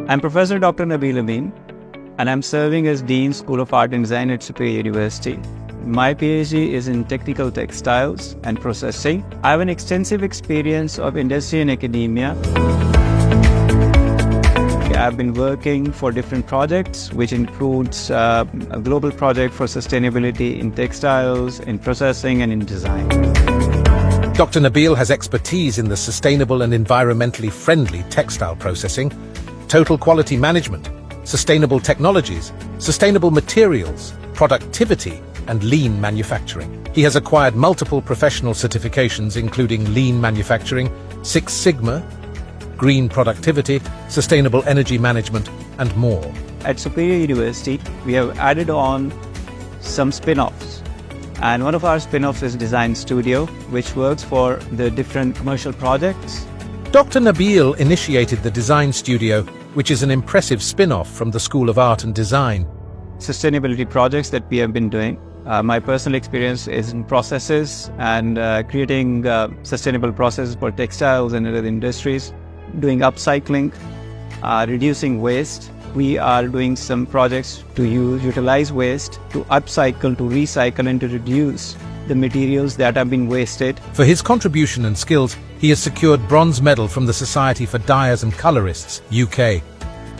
I'm Professor Dr. Nabeel Amin, and I'm serving as Dean School of Art and Design at Superior University. My PhD is in technical textiles and processing. I have an extensive experience of industry and academia. I've been working for different projects, which includes a global project for sustainability in textiles, in processing, and in design. Dr. Nabeel has expertise in the sustainable and environmentally friendly textile processing, total quality management, sustainable technologies, sustainable materials, productivity, and lean manufacturing. He has acquired multiple professional certifications including lean manufacturing, Six Sigma, green productivity, sustainable energy management, and more. At Superior University, we have added on some spin-offs. And one of our spin-offs is Design Studio, which works for the different commercial projects. Dr. Nabeel initiated the Design Studio, which is an impressive spin-off from the School of Art and Design. Sustainability projects that we have been doing. My personal experience is in processes and creating sustainable processes for textiles and other industries, doing upcycling, reducing waste. We are doing some projects to utilize waste, to upcycle, to recycle, and to reduce the materials that have been wasted. For his contribution and skills, he has secured bronze medal from the Society for Dyers and Colorists, UK.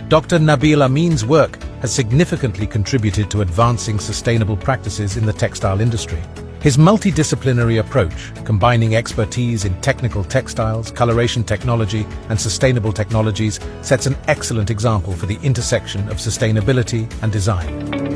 Dr. Nabeel Amin's work has significantly contributed to advancing sustainable practices in the textile industry. His multidisciplinary approach, combining expertise in technical textiles, coloration technology, and sustainable technologies, sets an excellent example for the intersection of sustainability and design.